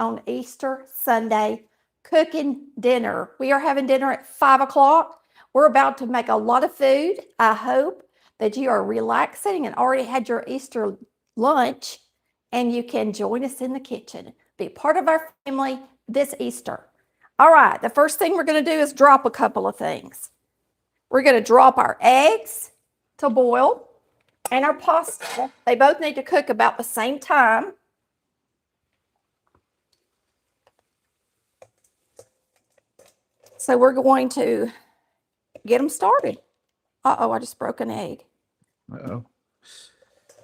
on Easter Sunday cooking dinner. We are having dinner at 5 o'clock. We're about to make a lot of food. I hope that you are relaxing and already had your Easter lunch and you can join us in the kitchen. Be part of our family this Easter. All right, the first thing we're going to do is drop a couple of things. We're going to drop our eggs to boil and our pasta. They both need to cook about the same time. So we're going to get them started. Uh-oh, I just broke an egg. Uh-oh.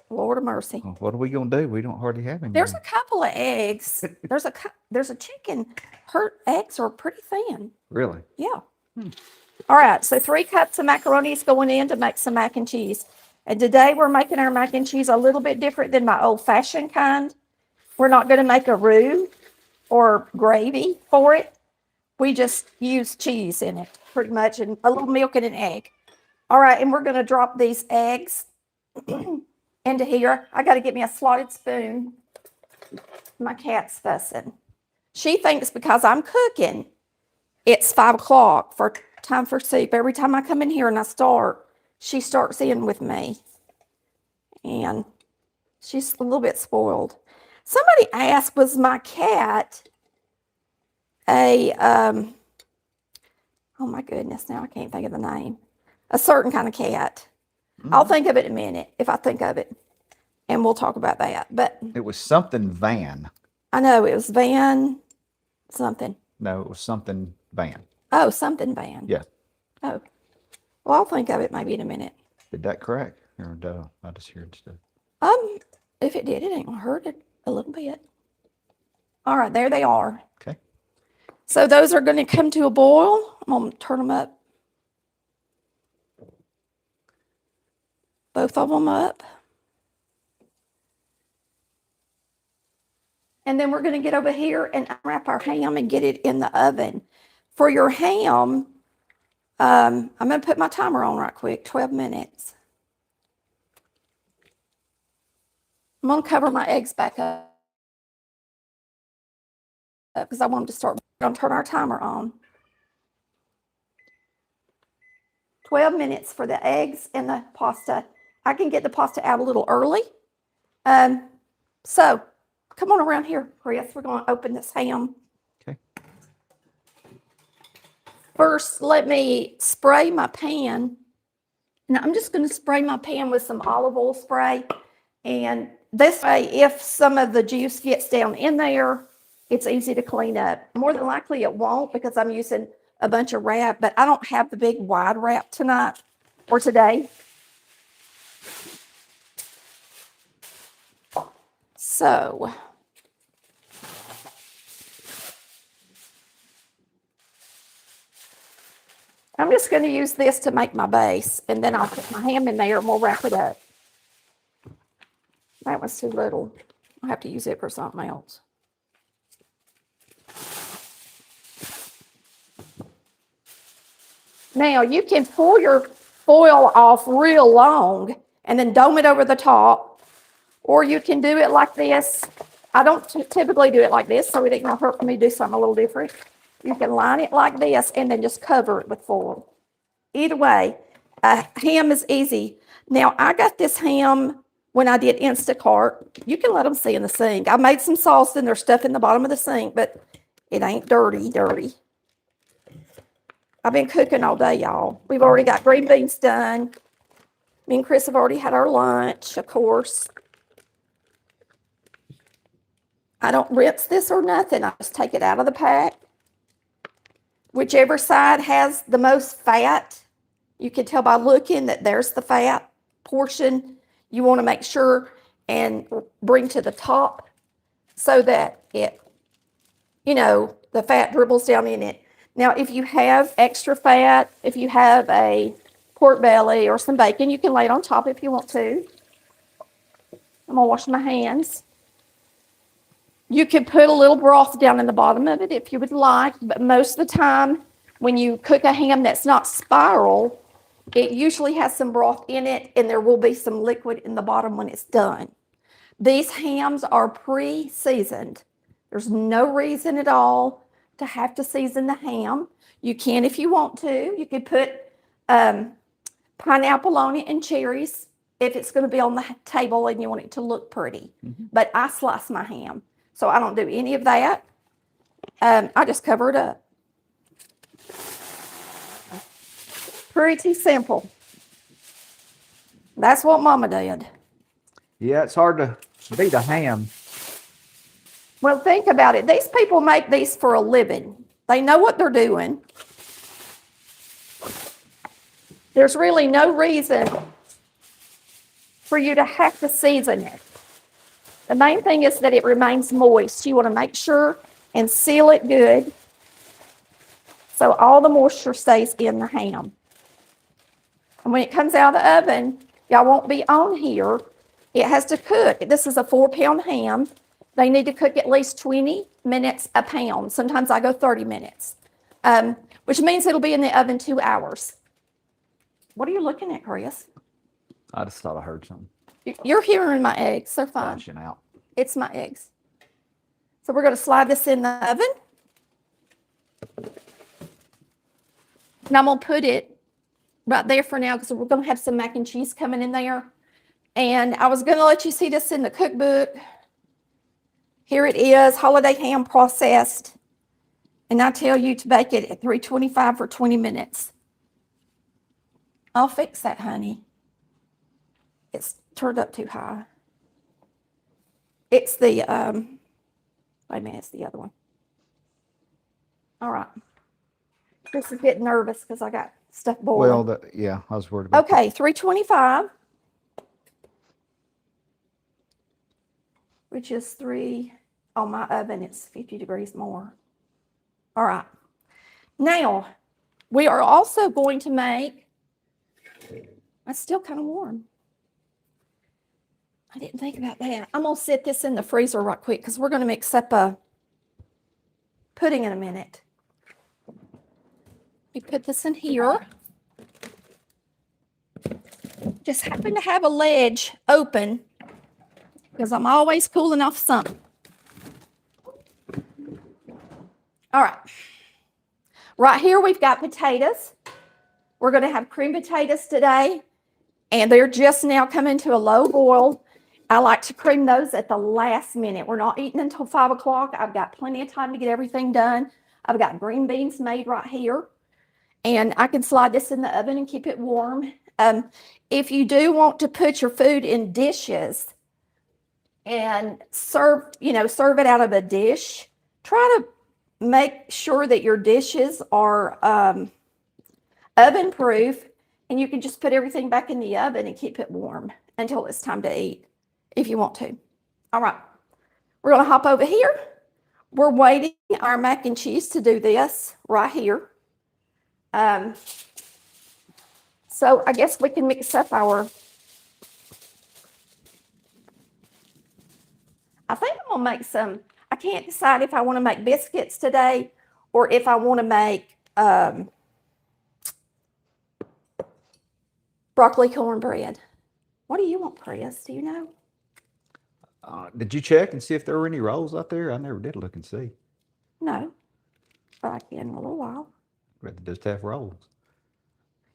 Lord of mercy. Well, what are we going to do? We don't hardly have any. There's a couple of eggs. There's a chicken. Her eggs are pretty thin. Really? Yeah. All right, so 3 cups of macaroni is going in to make some mac and cheese. And today we're making our mac and cheese a little bit different than my old-fashioned kind. We're not going to make a roux or gravy for it. We just use cheese in it, pretty much, and a little milk and an egg. All right, and we're going to drop these eggs into here. I got to get me a slotted spoon. My cat's fussing. She thinks because I'm cooking, it's 5 o'clock for time for soup. Every time I come in here and I start, she starts in with me. And she's a little bit spoiled. Somebody asked, was my cat oh my goodness, now I can't think of the name. A certain kind of cat. I'll think of it in a minute if I think of it. And we'll talk about that. But it was something Van. I know it was Van something. No, it was something Van. Oh, something Van. Yeah. Oh. Well, I'll think of it maybe in a minute. Did that correct? Or duh, I just heard stuff. If it did, it ain't gonna hurt it a little bit. All right, there they are. Okay. So those are going to come to a boil. I'm going to turn them up. Both of them up. And then we're going to get over here and unwrap our ham and get it in the oven. For your ham, I'm going to put my timer on right quick, 12 minutes. I'm going to cover my eggs back up because I want them to start. I'm going to turn our timer on. 12 minutes for the eggs and the pasta. I can get the pasta out a little early. So come on around here, Chris. We're going to open this ham. Okay. First, let me spray my pan. Now, I'm just going to spray my pan with some olive oil spray. And this way, if some of the juice gets down in there, it's easy to clean up. More than likely it won't because I'm using a bunch of wrap, but I don't have the big wide wrap tonight or today. So I'm just going to use this to make my base, and then I'll put my ham in there and we'll wrap it up. That was too little. I'll have to use it for something else. Now, you can pull your foil off real long and then dome it over the top, or you can do it like this. I don't typically do it like this, so it ain't gonna hurt for me to do something a little different. You can line it like this and then just cover it with foil. Either way, ham is easy. Now, I got this ham when I did Instacart. You can let them see in the sink. I made some sauce and there's stuff in the bottom of the sink, but it ain't dirty. I've been cooking all day, y'all. We've already got green beans done. Me and Chris have already had our lunch, of course. I don't rinse this or nothing. I just take it out of the pack. Whichever side has the most fat, you can tell by looking that there's the fat portion. You want to make sure and bring to the top so that it, the fat dribbles down in it. Now, if you have extra fat, if you have a pork belly or some bacon, you can lay it on top if you want to. I'm going to wash my hands. You can put a little broth down in the bottom of it if you would like, but most of the time when you cook a ham that's not spiral, it usually has some broth in it and there will be some liquid in the bottom when it's done. These hams are pre-seasoned. There's no reason at all to have to season the ham. You can if you want to. You could put pineapple on it and cherries if it's going to be on the table and you want it to look pretty. But I slice my ham, so I don't do any of that. I just cover it up. Pretty simple. That's what Mama did. Yeah, it's hard to beat a ham. Well, think about it. These people make these for a living. They know what they're doing. There's really no reason for you to have to season it. The main thing is that it remains moist. You want to make sure and seal it good so all the moisture stays in the ham. And when it comes out of the oven, y'all won't be on here. It has to cook. This is a 4-pound ham. They need to cook at least 20 minutes a pound. Sometimes I go 30 minutes, which means it'll be in the oven 2 hours. What are you looking at, Chris? I just thought I heard something. You're hearing my eggs. They're fine. Flashing out. It's my eggs. So we're going to slide this in the oven. And I'm going to put it right there for now because we're going to have some mac and cheese coming in there. And I was going to let you see this in the cookbook. Here it is, holiday ham processed. And I tell you to bake it at 325 for 20 minutes. I'll fix that, honey. It's turned up too high. It's the, wait a minute, it's the other one. All right. Chris is getting nervous because I got stuff boiling. Well, yeah, I was worried about Okay, 325, which is 3, on my oven, it's 50 degrees more. All right. Now, we are also going to make, it's still kind of warm. I didn't think about that. I'm going to set this in the freezer right quick because we're going to mix up a pudding in a minute. We put this in here. Just happen to have a ledge open because I'm always cooling off something. All right. Right here we've got potatoes. We're going to have cream potatoes today, and they're just now coming to a low boil. I like to cream those at the last minute. We're not eating until 5 o'clock. I've got plenty of time to get everything done. I've got green beans made right here, and I can slide this in the oven and keep it warm. If you do want to put your food in dishes and serve it out of a dish, try to make sure that your dishes are oven proof, and you can just put everything back in the oven and keep it warm until it's time to eat if you want to. All right, we're going to hop over here. We're waiting our mac and cheese to do this right here. So I guess we can mix up our, I think I'm going to make some, I can't decide if I want to make biscuits today or if I want to make broccoli cornbread. What do you want, Chris? Do you know? Did you check and see if there were any rolls out there? I never did look and see. No, but I can in a little while. But they just have rolls.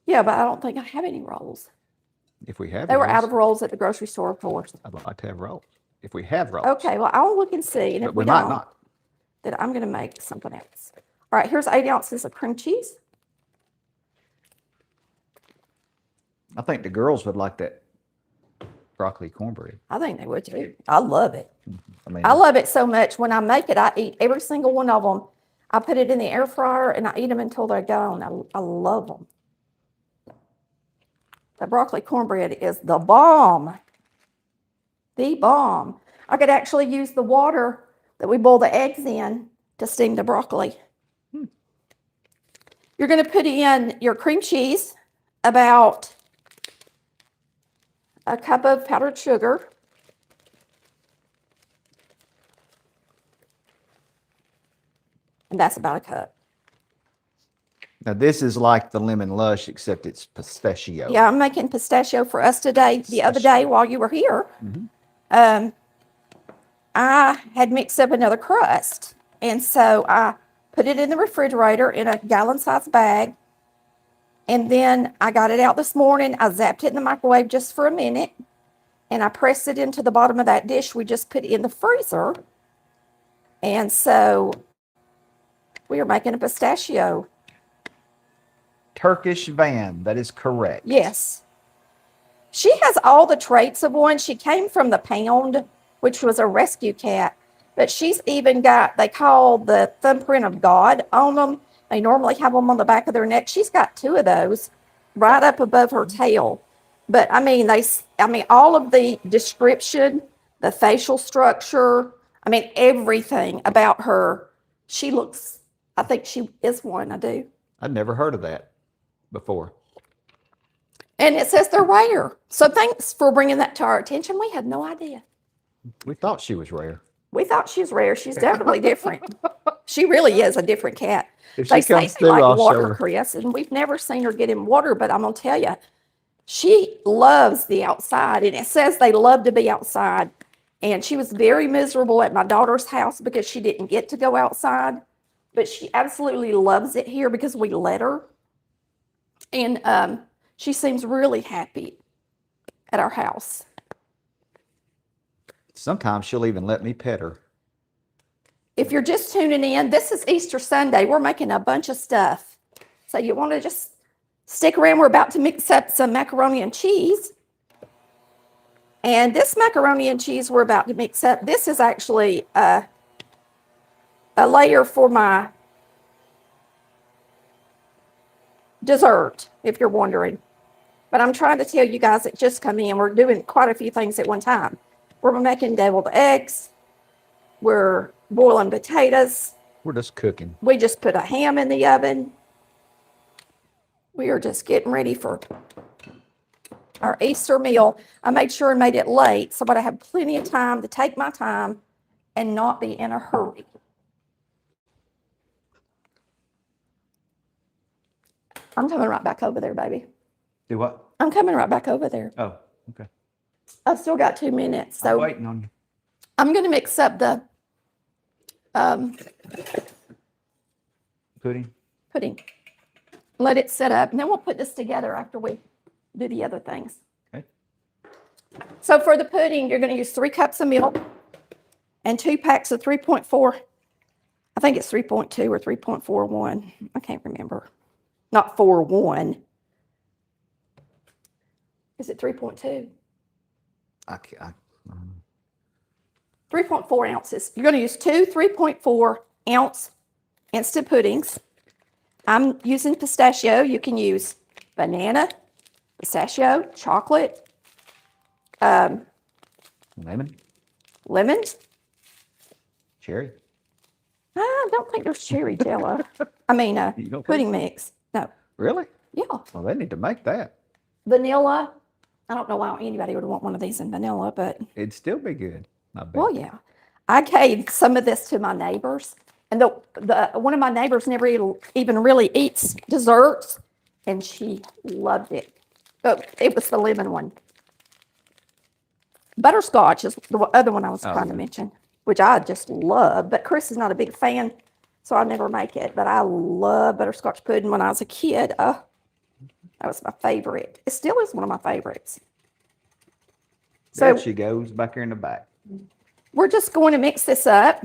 Yeah, but I don't think I have any rolls. If we have They were rolls, out of rolls at the grocery store, of course. I'd like to have rolls. If we have rolls. Okay, well, I'll look and see. And But if we we might don't, not. then I'm going to make something else. All right, here's 8 ounces of cream cheese. I think the girls would like that broccoli cornbread. I think they would too. I love it. I I love it so much. When I make it, I eat every single one of them. I put it in the air fryer and I eat them until they're gone. I love them. The broccoli cornbread is the bomb. The bomb. I could actually use the water that we boil the eggs in to steam the broccoli. You're going to put in your cream cheese, about a cup of powdered sugar. And that's about a cup. Now this is like the lemon lush, except it's pistachio. Yeah, I'm making pistachio for us today. The other day while you were here, I had mixed up another crust. And so I put it in the refrigerator in a gallon-sized bag. And then I got it out this morning. I zapped it in the microwave just for a minute. And I pressed it into the bottom of that dish we just put in the freezer. And so we are making a pistachio. Turkish van. That is correct. Yes. She has all the traits of one. She came from the Pound, which was a rescue cat. But she's even got, they call the thumbprint of God on them. They normally have them on the back of their neck. She's got 2 of those right up above her tail. But I mean, all of the description, the facial structure, I mean, everything about her. She looks, I think she is one. I do. I'd never heard of that before. And it says they're rare. So thanks for bringing that to our attention. We had no idea. We thought she was rare. We thought she was rare. She's definitely different. She really is a different cat. If They she say comes they through, like I'll show water, her. Chris, and we've never seen her get in water, but I'm going to tell you, she loves the outside, and it says they love to be outside. And she was very miserable at my daughter's house because she didn't get to go outside, but she absolutely loves it here because we let her. And she seems really happy at our house. Sometimes she'll even let me pet her. If you're just tuning in, this is Easter Sunday. We're making a bunch of stuff. So you want to just stick around. We're about to mix up some macaroni and cheese. And this macaroni and cheese we're about to mix up, this is actually a layer for my dessert, if you're wondering. But I'm trying to tell you guys that just come in. We're doing quite a few things at one time. We're making deviled eggs. We're boiling potatoes. We're just cooking. We just put a ham in the oven. We are just getting ready for our Easter meal. I made sure and made it late so that I have plenty of time to take my time and not be in a hurry. I'm coming right back over there, baby. Do what? I'm coming right back over there. Oh, okay. I've still got 2 minutes. I'm So waiting on you. I'm going to mix up the pudding. Let it set up, and then we'll put this together after we do the other things. Okay. So for the pudding, you're going to use 3 cups of milk and 2 packs of 3.4. I think it's 3.2 or 3.41. I can't remember. Not 4.1. Is it 3.2? 3.4 ounces. You're going to use 2 3.4 ounce instant puddings. I'm using pistachio. You can use banana, pistachio, chocolate, Lemon, lemons. cherry. I don't think there's cherry jello. I mean, You don't pudding mix. No. Really? Yeah. Well, they need to make that. Vanilla. I don't know why anybody would want one of these in vanilla, but It'd still be good. I bet. well, yeah. I gave some of this to my neighbors, and the one of my neighbors never even really eats desserts, and she loved it. Oh, it was the lemon one. Butterscotch is the other one I was trying to mention, which I just love. But Chris is not a big fan, so I never make it. But I love butterscotch pudding when I was a kid. That was my favorite. It still is one of my favorites. There So she goes back here in the back. we're just going to mix this up.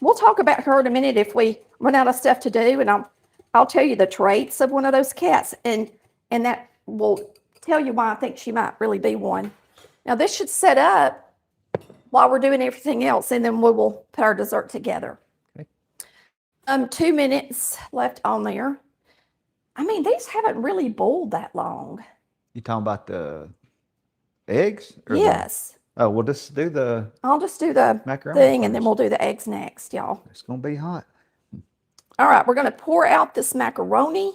We'll talk about her in a minute if we run out of stuff to do, and I'll tell you the traits of one of those cats, and that will tell you why I think she might really be one. Now this should set up while we're doing everything else, and then we will put our dessert together. Okay. 2 minutes left on there. I mean, these haven't really boiled that long. You talking about the eggs? Or Yes. Oh, we'll just do the I'll just do the macaroni thing, and then first. we'll do the eggs next, y'all. It's going to be hot. All right, we're going to pour out this macaroni.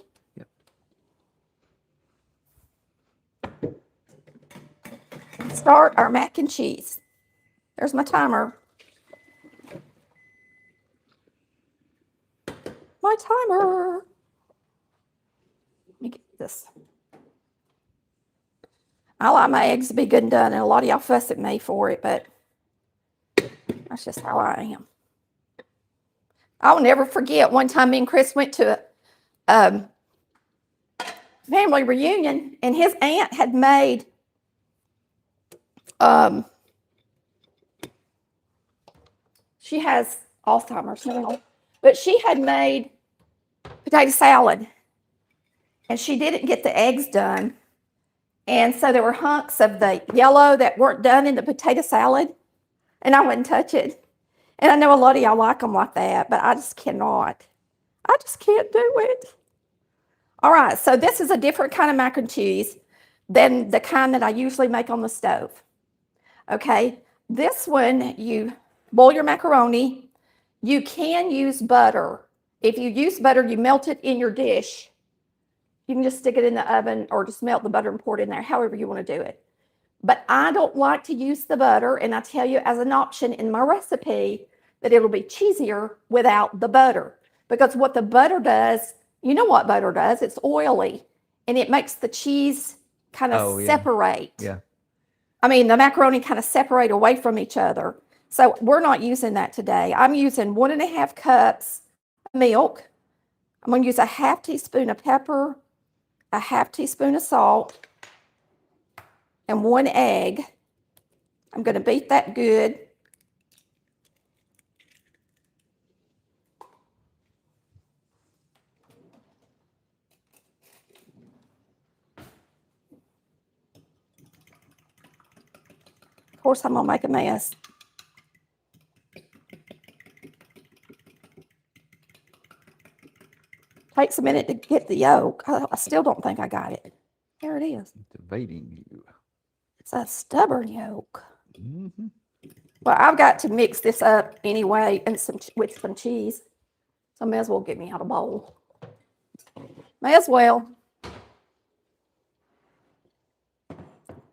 Yep. Start our mac and cheese. There's my timer. My timer. Let me get this. I like my eggs to be good and done, and a lot of y'all fuss at me for it, but That's just how I am. I'll never forget one time me and Chris went to a family reunion, and his aunt had made she has Alzheimer's now, but she had made potato salad, and she didn't get the eggs done. And so there were hunks of the yellow that weren't done in the potato salad, and I wouldn't touch it. And I know a lot of y'all like them like that, but I just cannot. I just can't do it. All right, so this is a different kind of mac and cheese than the kind that I usually make on the stove. Okay, this one, you boil your macaroni. You can use butter. If you use butter, you melt it in your dish. You can just stick it in the oven or just melt the butter and pour it in there, however you want to do it. But I don't like to use the butter, and I tell you as an option in my recipe that it'll be cheesier without the butter. Because what the butter does, you know what butter does, it's oily, and it makes the cheese kind of separate. Yeah. I mean, the macaroni kind of separate away from each other. So we're not using that today. I'm using 1.5 cups of milk. I'm going to use a half teaspoon of pepper, a half teaspoon of salt, and 1 egg. I'm going to beat that good. Of course, I'm going to make a mess. Takes a minute to get the yolk. I still don't think I got it. There it is. Debating you. It's a stubborn yolk. Mm-hmm. Well, I've got to mix this up anyway and with some cheese. So I may as well get me out a bowl. May as well.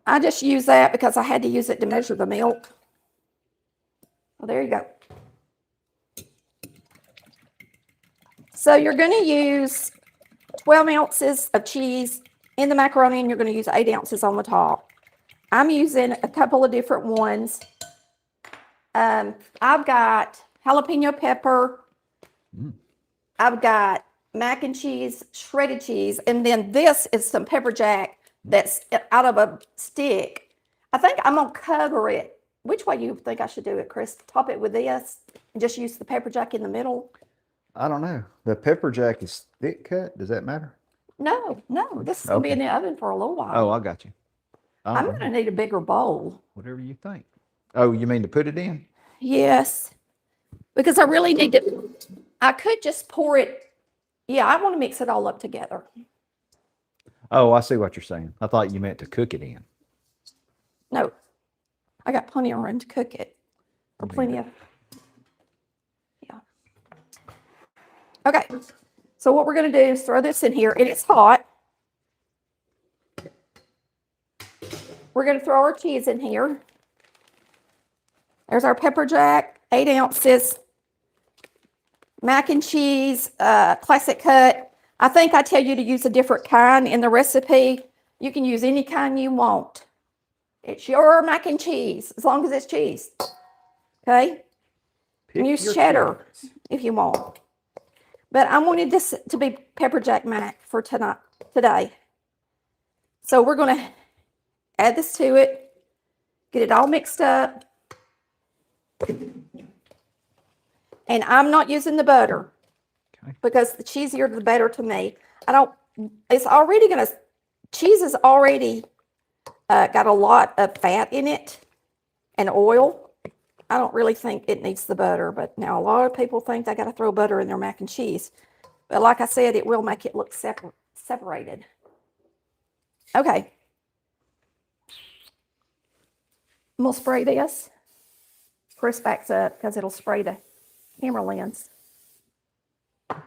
I just use that because I had to use it to measure the milk. Well, there you go. So you're going to use 12 ounces of cheese in the macaroni, and you're going to use 8 ounces on the top. I'm using a couple of different ones. I've got jalapeno pepper. I've got mac and cheese, shredded cheese, and then this is some pepper jack that's out of a stick. I think I'm going to cover it. Which way do you think I should do it, Chris? Top it with this and just use the pepper jack in the middle? I don't know. The pepper jack is thick cut. Does that matter? No. This is going to be in the oven for a little while. Oh, I got you. I'm going to need a bigger bowl. Whatever you think. Oh, you mean to put it in? Yes. Because I really need to. I could just pour it. Yeah, I want to mix it all up together. Oh, I see what you're saying. I thought you meant to cook it in. No. I got plenty of room to cook it. Or plenty of. Yeah. Okay. So what we're going to do is throw this in here. And it's hot. We're going to throw our cheese in here. There's our pepper jack, 8 ounces. Mac and cheese, classic cut. I think I tell you to use a different kind in the recipe. You can use any kind you want. It's your mac and cheese, as long as it's cheese. Okay? You can use cheddar if you want. But I wanted this to be pepper jack mac for today. So we're going to add this to it, get it all mixed up. And I'm not using the butter because the cheesier the better to me. It's already cheese is already got a lot of fat in it and oil. I don't really think it needs the butter, but now a lot of people think they got to throw butter in their mac and cheese. But like I said, it will make it look separated. Okay. I'm going to spray this. Chris backs up because it'll spray the camera lens. I'll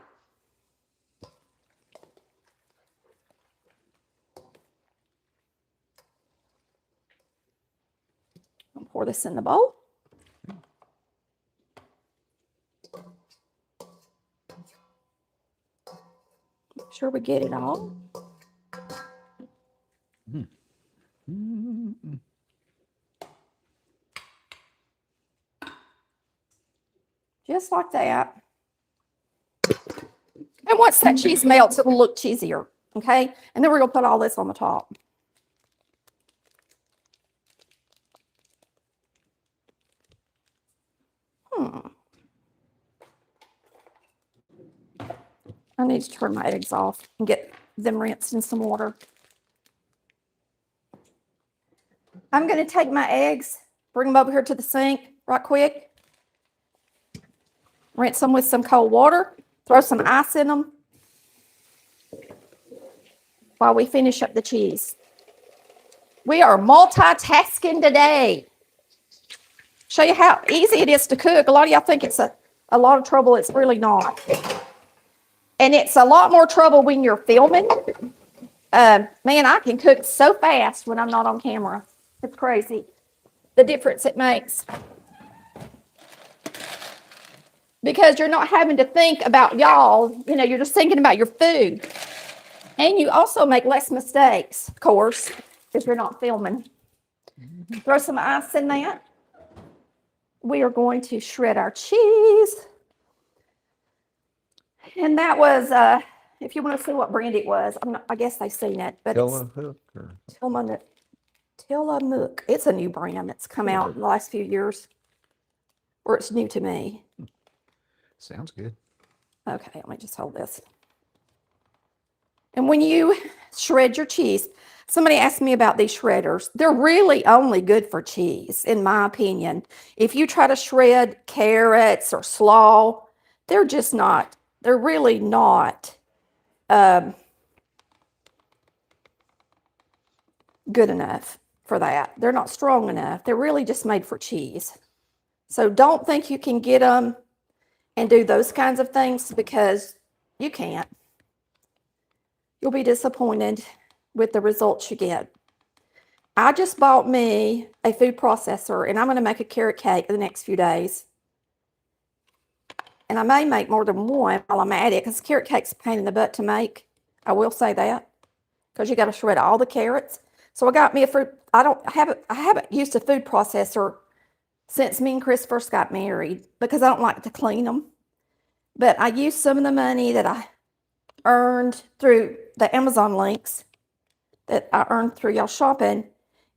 pour this in the bowl. Make sure we get it all. Just like that. And once that cheese melts, it will look cheesier. Okay? And then we're going to put all this on the top. I need to turn my eggs off and get them rinsed in some water. I'm going to take my eggs, bring them over here to the sink right quick. Rinse them with some cold water. Throw some ice in them while we finish up the cheese. We are multitasking today. Show you how easy it is to cook. A lot of y'all think it's a lot of trouble. It's really not. And it's a lot more trouble when you're filming. Man, I can cook so fast when I'm not on camera. It's crazy the difference it makes. Because you're not having to think about y'all. You know, you're just thinking about your food. And you also make less mistakes, of course, if you're not filming. Throw some ice in that. We are going to shred our cheese. And that was, if you want to see what brand it was, I guess they've seen it. But Tillamook. It's a new brand that's come out in the last few years. Or it's new to me. Sounds good. Okay, let me just hold this. And when you shred your cheese, somebody asked me about these shredders. They're really only good for cheese, in my opinion. If you try to shred carrots or slaw, they're just not, they're really not good enough for that. They're not strong enough. They're really just made for cheese. So don't think you can get them and do those kinds of things, because you can't. You'll be disappointed with the results you get. I just bought me a food processor, and I'm going to make a carrot cake in the next few days. And I may make more than one while I'm at it, because carrot cake's a pain in the butt to make. I will say that, because you got to shred all the carrots. So I got me a food. I haven't used a food processor since me and Chris first got married, because I don't like to clean them. But I used some of the money that I earned through the Amazon links that I earned through y'all shopping,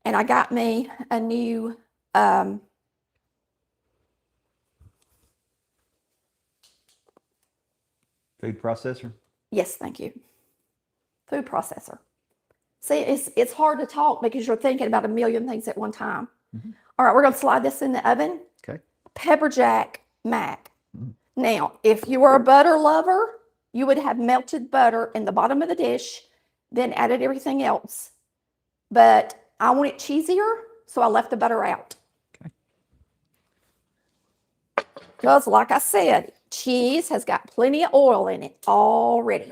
and I got me a new Food processor? yes, thank you. Food processor. See, it's hard to talk because you're thinking about a million things at one time. Mm-hmm. All right, we're going to slide this in the oven. Okay. Pepper jack mac. Mm-hmm. Now, if you were a butter lover, you would have melted butter in the bottom of the dish, then added everything else. But I want it cheesier, so I left the butter out. Okay. Because, like I said, cheese has got plenty of oil in it already.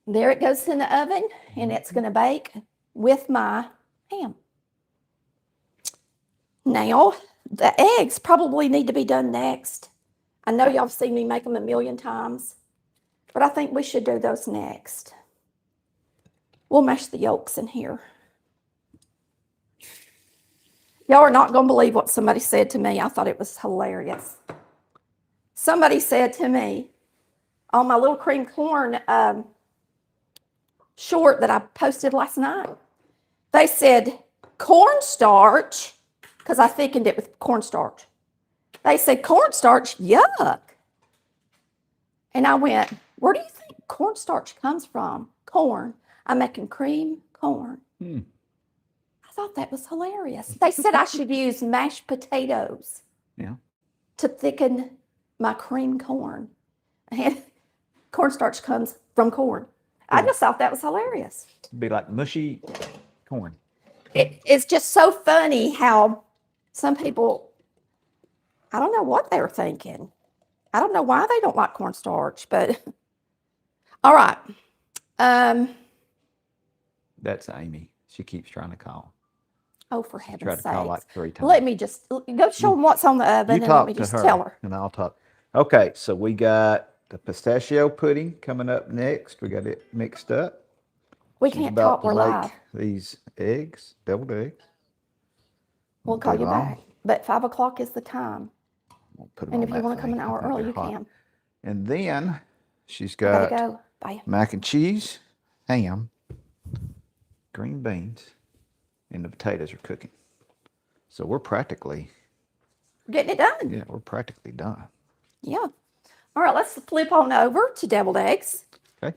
There it goes in the oven, and it's going to bake with my ham. Now, the eggs probably need to be done next. I know y'all have seen me make them a million times, but I think we should do those next. We'll mash the yolks in here. Y'all are not going to believe what somebody said to me. I thought it was hilarious. Somebody said to me on my little cream corn short that I posted last night, they said cornstarch, because I thickened it with cornstarch. They said cornstarch, yuck. And I went, where do you think cornstarch comes from? Corn. I'm making cream corn. I thought that was hilarious. They said I should use mashed potatoes to thicken my cream corn. And cornstarch comes from corn. I just thought that was hilarious. It'd be like mushy corn. It's just so funny how some people, I don't know what they were thinking. I don't know why they don't like cornstarch, but all right. That's Amy. She keeps trying to call. Oh, for heaven's sake. Tried to call like 3 times. Let me just go show them what's on the oven, and let me just tell her. And I'll talk. Okay, so we got the pistachio pudding coming up next. We got it mixed up. We can't talk, we're live. These eggs, deviled eggs. We'll call Too you long? back. But 5 o'clock is the time. We'll put 'em And on if you that want to come thing. an I hour think early, they're you hot. can. And then she's I gotta got go. Bye. mac and cheese, ham, green beans, and the potatoes are cooking. So we're practically, We're getting it done. yeah, we're practically done. Yeah. All right, let's flip on over to deviled eggs. Okay.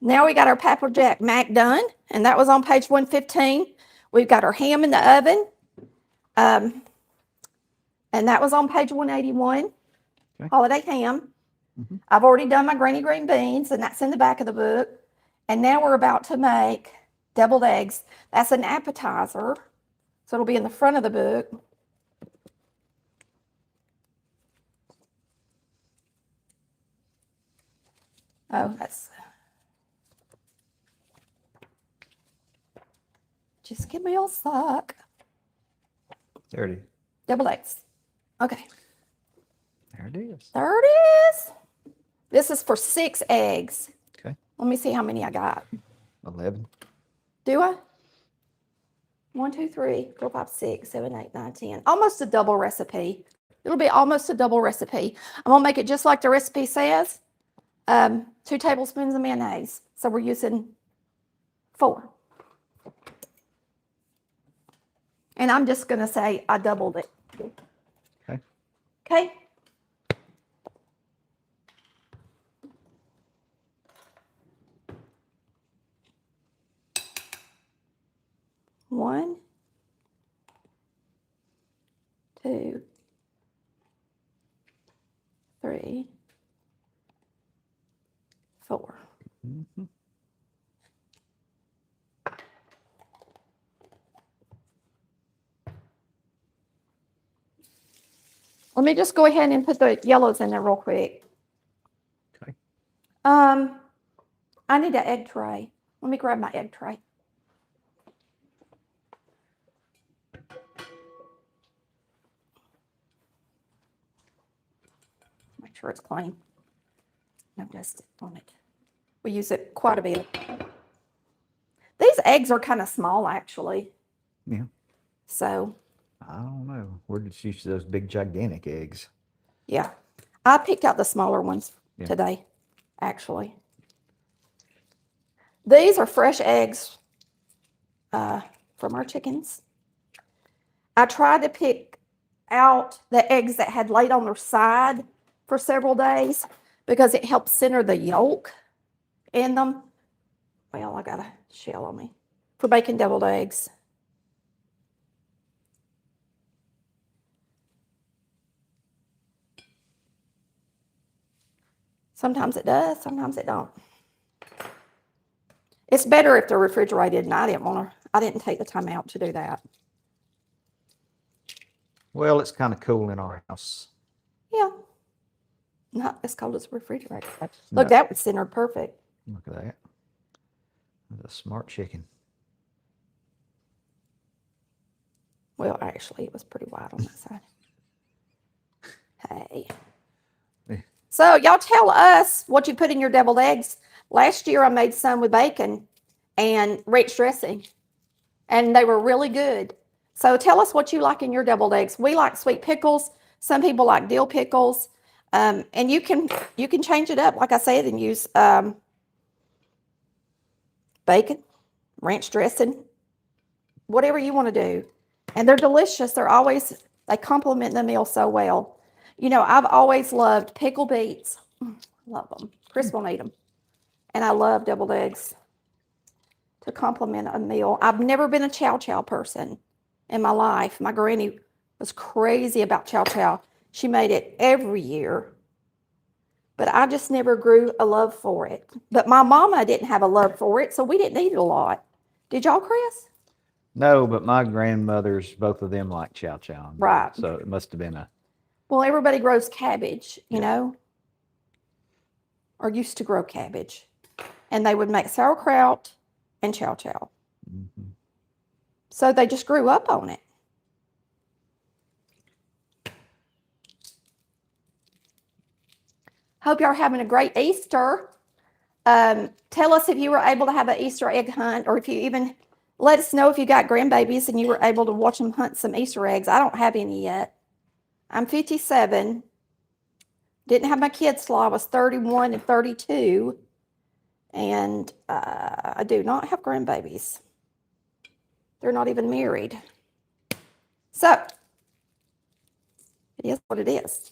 Now we got our Pepper Jack mac done, and that was on page 115. We've got our ham in the oven, and that was on page 181. Okay. Holiday ham. Mhm. I've already done my granny green beans, and that's in the back of the book. And now we're about to make deviled eggs. That's an appetizer, so it'll be in the front of the book. Oh, that's... Just give me a sec. There it is. Deviled eggs. Okay. There it is. There it is. This is for 6 eggs. Okay. Let me see how many I got. 11. Do I? 1, 2, 3, 4, 5, 6, 7, 8, 9, 10. Almost a double recipe. It'll be almost a double recipe. I'm going to make it just like the recipe says. 2 tablespoons of mayonnaise. So we're using 4. And I'm just going to say I doubled it. Okay. Okay. One, 2, 3, 4. Mhm. Let me just go ahead and put the yellows in there real quick. Okay. I need an egg tray. Let me grab my egg tray. Make sure it's clean. No dust on it. We use it quite a bit. These eggs are kind of small, actually. Yeah. So, I don't know. Where did she use those big, gigantic eggs? yeah. I picked out the smaller ones Yeah. today, actually. These are fresh eggs from our chickens. I tried to pick out the eggs that had laid on their side for several days because it helps center the yolk in them. Well, I got a shell on me for making deviled eggs. Sometimes it does, sometimes it don't. It's better if they're refrigerated, and I didn't take the time out to do that. Well, it's kind of cool in our house. Yeah. Not as cold as a refrigerator. No. Look, that was centered perfect. Look at that. That's a smart chicken. Well, actually, it was pretty wide on that side. Hey. Yeah. So y'all tell us what you put in your deviled eggs. Last year I made some with bacon and ranch dressing, and they were really good. So tell us what you like in your deviled eggs. We like sweet pickles. Some people like dill pickles, and you can change it up, like I said, and use bacon, ranch dressing, whatever you want to do. And they're delicious. They complement the meal so well. You know, I've always loved pickled beets. Love them. Chris won't eat them. And I love deviled eggs to complement a meal. I've never been a chow chow person in my life. My granny was crazy about chow chow. She made it every year. But I just never grew a love for it. But my mama didn't have a love for it, so we didn't eat it a lot. Did y'all, Chris? No, but my grandmothers, both of them like chow chow. Right. So it must have been a... Well, everybody grows cabbage, you Yeah. know, or used to grow cabbage. And they would make sauerkraut and chow chow. Mhm. So they just grew up on it. Hope y'all are having a great Easter. Tell us if you were able to have an Easter egg hunt, or if you even let us know if you got grandbabies and you were able to watch them hunt some Easter eggs. I don't have any yet. I'm 57. Didn't have my kids till I was 31 and 32. And I do not have grandbabies. They're not even married. So, it is what it is.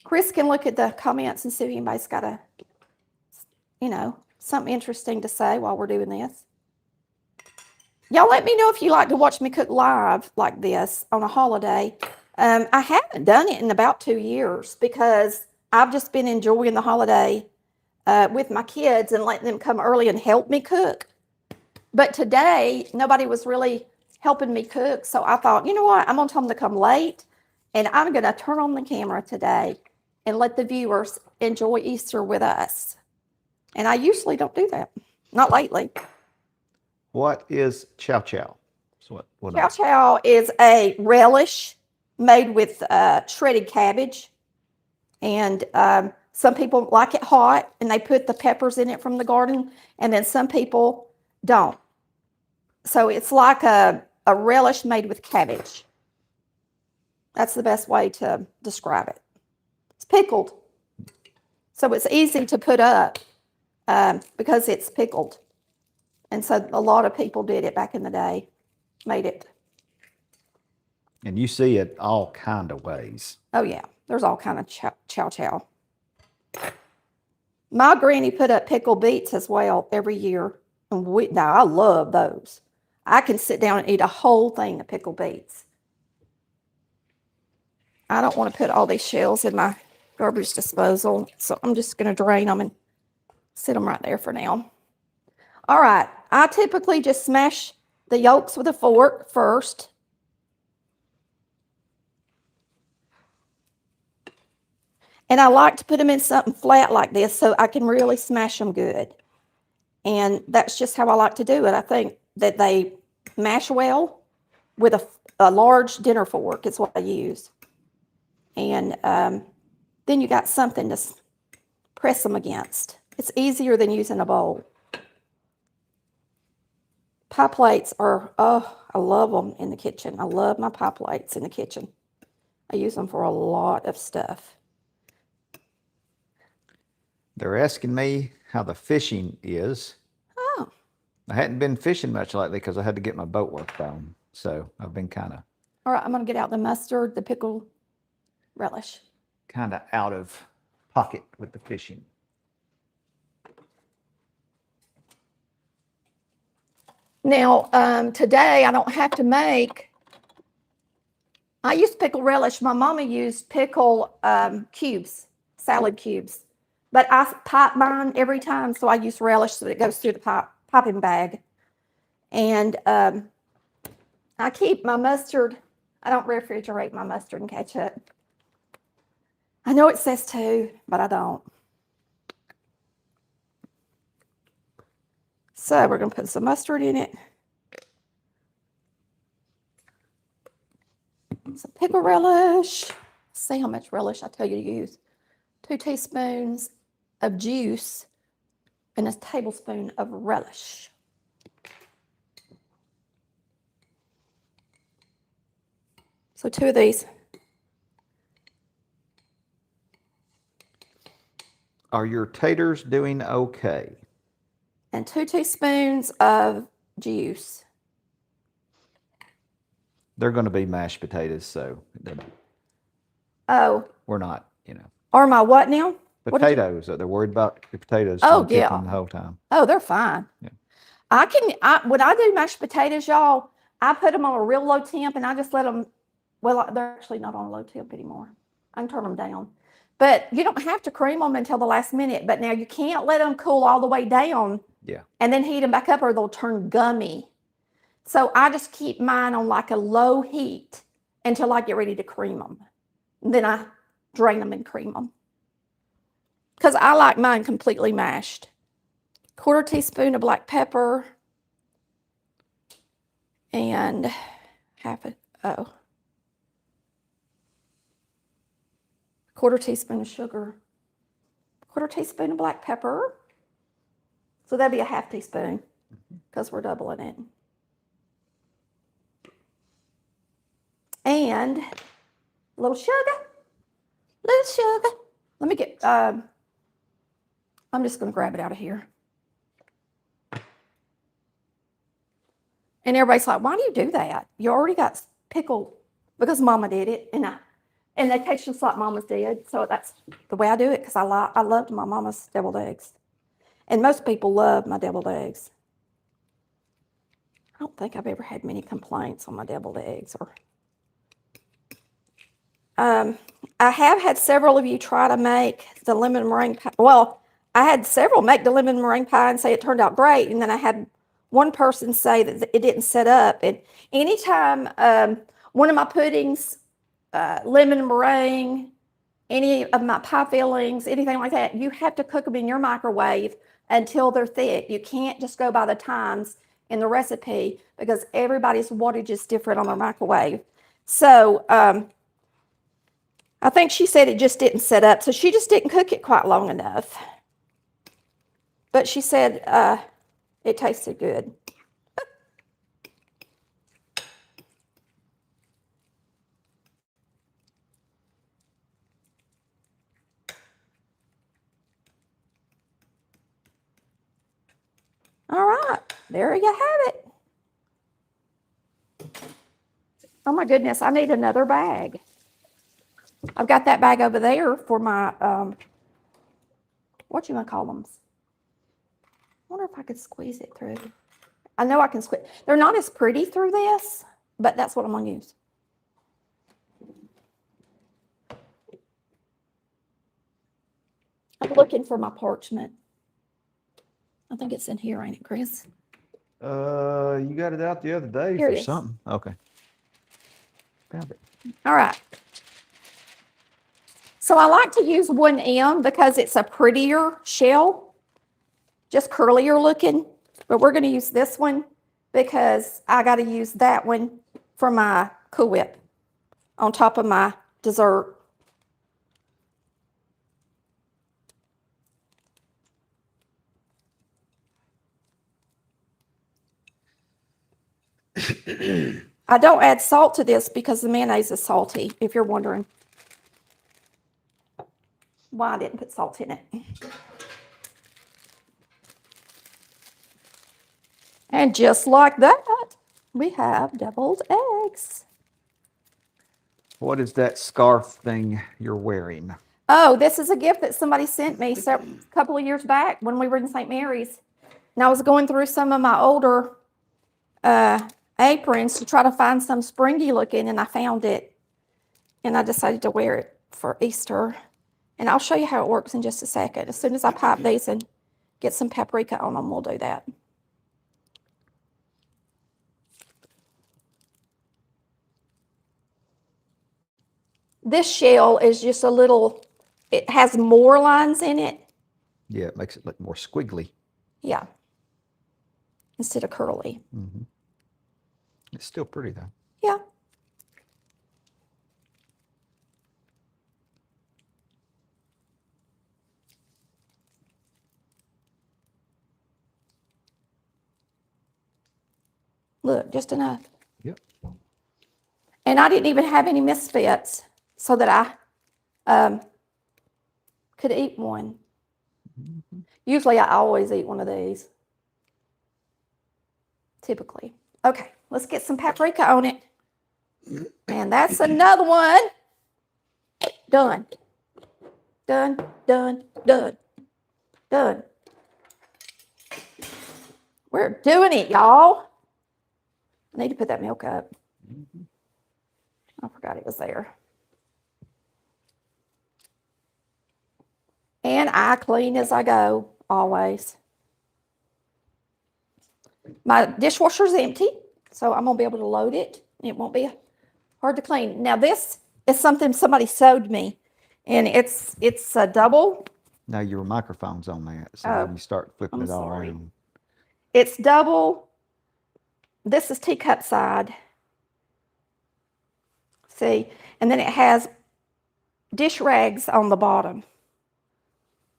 Chris can look at the comments and see if anybody's got something interesting to say while we're doing this. Y'all let me know if you like to watch me cook live like this on a holiday. I haven't done it in about 2 years because I've just been enjoying the holiday with my kids and letting them come early and help me cook. But today, nobody was really helping me cook. So I thought, you know what? I'm going to tell them to come late. And I'm going to turn on the camera today and let the viewers enjoy Easter with us. And I usually don't do that. Not lately. What is chow chow? So what Chow chow is a relish made with shredded cabbage. And some people like it hot and they put the peppers in it from the garden. And then some people don't. So it's like a relish made with cabbage. That's the best way to describe it. It's pickled. So it's easy to put up because it's pickled. And so a lot of people did it back in the day, made it. And you see it all kind of ways. Oh, yeah. There's all kind of chow chow. My granny put up pickled beets as well every year. And now I love those. I can sit down and eat a whole thing of pickled beets. I don't want to put all these shells in my garbage disposal, so I'm just going to drain them and sit them right there for now. All right, I typically just smash the yolks with a fork first. And I like to put them in something flat like this so I can really smash them good. And that's just how I like to do it. I think that they mash well with a large dinner fork is what I use. And then you got something to press them against. It's easier than using a bowl. Pie plates are, I love them in the kitchen. I love my pie plates in the kitchen. I use them for a lot of stuff. They're asking me how the fishing is. Oh. I hadn't been fishing much lately because I had to get my boat work on. So I've been kind of. All right, I'm going to get out the mustard, the pickle relish. Kind of out of pocket with the fishing. Now, today I don't have to make, I use pickle relish. My mama used pickle cubes, salad cubes. But I pipe mine every time, so I use relish so that it goes through the piping bag. And I keep my mustard, I don't refrigerate my mustard and ketchup. I know it says to, but I don't. So we're going to put some mustard in it. Some pickle relish. See how much relish I tell you to use. 2 teaspoons of juice and a tablespoon of relish. So 2 of these. Are your taters doing okay? And 2 teaspoons of juice. They're going to be mashed potatoes, so Oh. we're not, Are my what now? Potatoes. They're worried about the potatoes. Oh, Keep yeah. them the whole time. Oh, they're fine. Yeah. When I do mashed potatoes, y'all, I put them on a real low temp and I just let them, well, they're actually not on a low temp anymore. I can turn them down. But you don't have to cream them until the last minute. But now you can't let them cool all the way down. Yeah. And then heat them back up or they'll turn gummy. So I just keep mine on like a low heat until I get ready to cream them. And then I drain them and cream them. Because I like mine completely mashed. 1/4 teaspoon of black pepper. And 1/4 teaspoon of sugar. 1/4 teaspoon of black pepper. So that'd be a 1/2 teaspoon. because we're doubling it. And a little sugar. Little sugar. Let me get, I'm just going to grab it out of here. And everybody's like, why do you do that? You already got pickled, because Mama did it, and they taste just like Mama's did. So that's the way I do it, because I loved my Mama's deviled eggs. And most people love my deviled eggs. I don't think I've ever had many complaints on my deviled eggs. I have had several of you try to make the lemon meringue pie. Well, I had several make the lemon meringue pie and say it turned out great. And then I had one person say that it didn't set up. And anytime one of my puddings, lemon meringue, any of my pie fillings, anything like that, you have to cook them in your microwave until they're thick. You can't just go by the times in the recipe, because everybody's wattage is different on their microwave. So I think she said it just didn't set up. So she just didn't cook it quite long enough. But she said it tasted good. All right, there you have it. Oh my goodness, I need another bag. I've got that bag over there for my, what you gonna call them? I wonder if I could squeeze it through. I know I can squeeze. They're not as pretty through this, but that's what I'm gonna use. I'm looking for my parchment. I think it's in here, ain't it, Chris? You got it out the other day Here for it is. something. Okay. Found it. All right. So I like to use 1M because it's a prettier shell, just curlier looking. But we're going to use this one because I got to use that one for my Cool Whip on top of my dessert. I don't add salt to this because the mayonnaise is salty, if you're wondering why I didn't put salt in it. And just like that, we have deviled eggs. What is that scarf thing you're wearing? Oh, this is a gift that somebody sent me a couple of years back when we were in St. Mary's. And I was going through some of my older aprons to try to find some springy looking, and I found it. And I decided to wear it for Easter. And I'll show you how it works in just a second. As soon as I pipe these and get some paprika on them, we'll do that. This shell is just a little, it has more lines in it. Yeah, it makes it look more squiggly. Yeah. Instead of curly. Mm-hmm. It's still pretty though. Yeah. Look, just enough. Yep. And I didn't even have any misfits so that I could eat one. Mm-hmm. Usually I always eat one of these. Typically. Okay, let's get some paprika on it. And that's another one. Done. Done, done, done, done. We're doing it, y'all. I need to put that milk up. Mm-hmm. I forgot it was there. And I clean as I go, always. My dishwasher's empty, so I'm going to be able to load it. It won't be hard to clean. Now, this is something somebody sewed me, and it's a double. Now your microphone's on that, so Oh, when you start flipping I'm it all sorry. around. It's double. This is teacup side. See, and then it has dish rags on the bottom.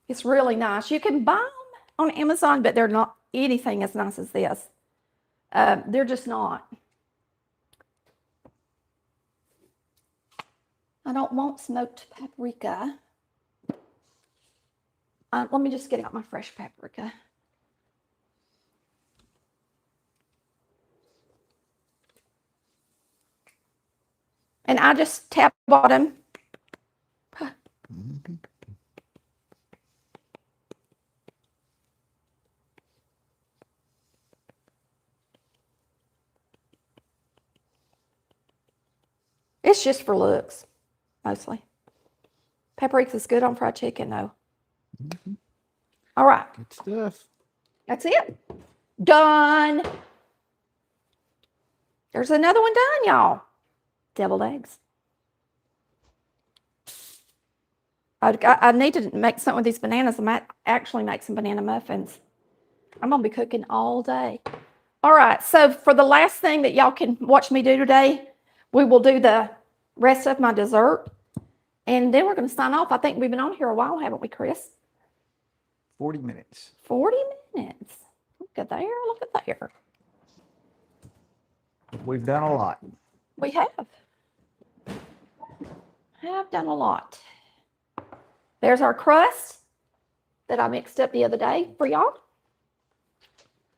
It's really nice. You can buy them on Amazon, but they're not anything as nice as this. They're just not. I don't want smoked paprika. Let me just get out my fresh paprika. And I just tap bottom. It's just for looks, mostly. Paprika is good on fried chicken, though. All right. Good stuff. That's it. Done. There's another one done, y'all. Deviled eggs. I need to make something with these bananas. I might actually make some banana muffins. I'm going to be cooking all day. All right, so for the last thing that y'all can watch me do today, we will do the rest of my dessert. And then we're going to sign off. I think we've been on here a while, haven't we, Chris? 40 minutes. 40 minutes. Look at there. Look at there. We've done a lot. We have done a lot. There's our crust that I mixed up the other day for y'all.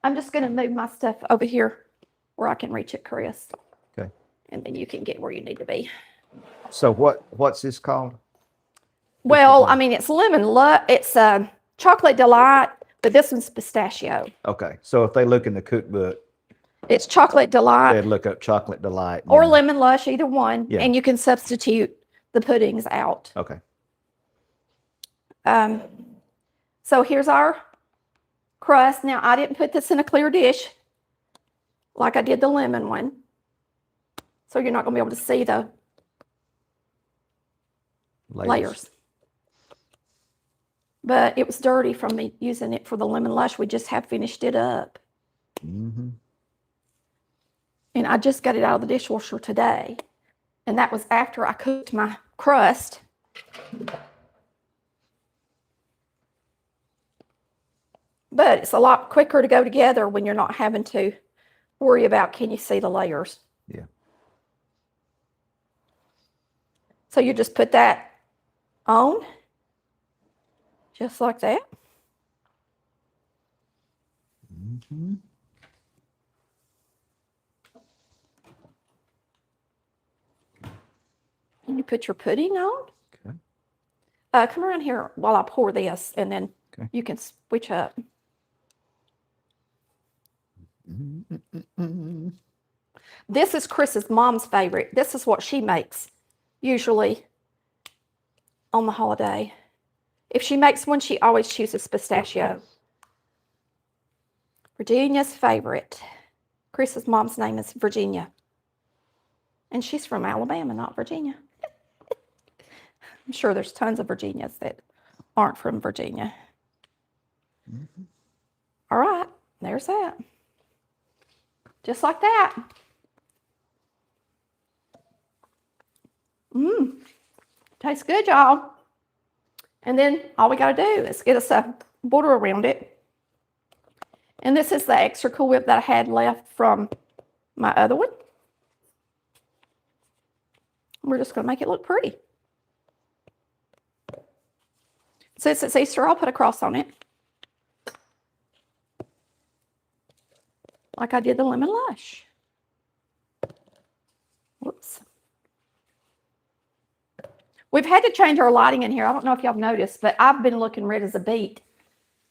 I'm just going to move my stuff over here where I can reach it, Chris. Okay. And then you can get where you need to be. So what's this called? Well, I mean, it's it's chocolate delight, but this one's pistachio. Okay. So if they look in the cookbook, it's chocolate delight. They'd look up chocolate delight. Or lemon lush, either one. Yeah. And you can substitute the puddings out. Okay. So here's our crust. Now, I didn't put this in a clear dish like I did the lemon one. So you're not going to be able to see the layers. But it was dirty from me using it for the lemon lush. We just have finished it up. Mm-hmm. And I just got it out of the dishwasher today. And that was after I cooked my crust. But it's a lot quicker to go together when you're not having to worry about, can you see the layers? Yeah. So you just put that on, just like that. Mm-hmm. And you put your pudding on. Okay. Come around here while I pour this, and then you can switch up. Mm-hmm. This is Chris's mom's favorite. This is what she makes usually on the holiday. If she makes one, she always chooses pistachio. Virginia's favorite. Chris's mom's name is Virginia. And she's from Alabama, not Virginia. I'm sure there's tons of Virginias that aren't from Virginia. Mm-hmm. All right, there's that. Just like that. Tastes good, y'all. And then all we got to do is get us a border around it. And this is the extra Cool Whip that I had left from my other one. We're just going to make it look pretty. Since it's Easter, I'll put a cross on it. Like I did the lemon lush. Whoops. We've had to change our lighting in here. I don't know if y'all noticed, but I've been looking red as a beet.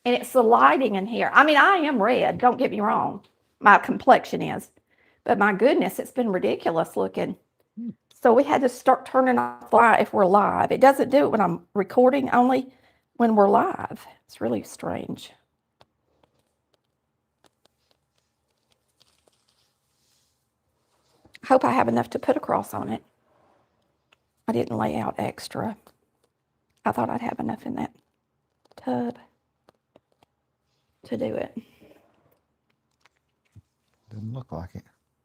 And it's the lighting in here. I mean, I am red. Don't get me wrong. My complexion is. But my goodness, it's been ridiculous looking. So we had to start turning off the light if we're live. It doesn't do it when I'm recording, only when we're live. It's really strange. I hope I have enough to put a cross on it. I didn't lay out extra. I thought I'd have enough in that tub to do it. Doesn't look like it.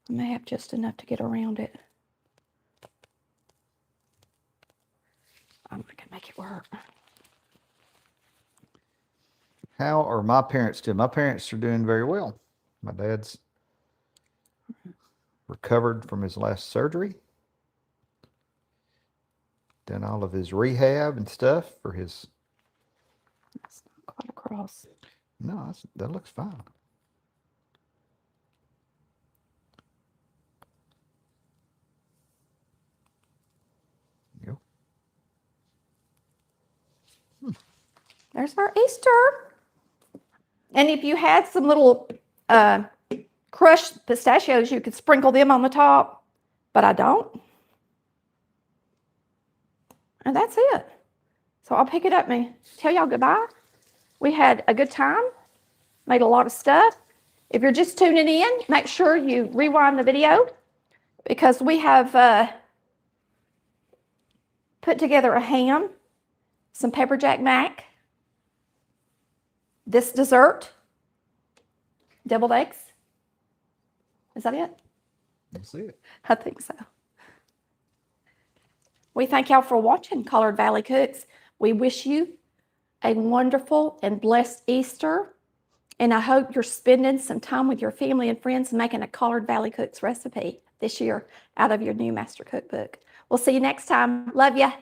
I may have just enough to get around it. I'm not gonna make it work. How are my parents doing? My parents are doing very well. My dad's recovered from his last surgery. Done all of his rehab and stuff for his. That's not quite across. No, that looks fine. Go. There's our Easter. And if you had some little crushed pistachios, you could sprinkle them on the top, but I don't. And that's it. So I'll pick it up and tell y'all goodbye. We had a good time, made a lot of stuff. If you're just tuning in, make sure you rewind the video because we have put together a ham, some pepper jack mac, this dessert, deviled eggs. Is that it? That's it. I think so. We thank y'all for watching Collard Valley Cooks. We wish you a wonderful and blessed Easter. And I hope you're spending some time with your family and friends making a Collard Valley Cooks recipe this year out of your new master cookbook. We'll see you next time. Love ya.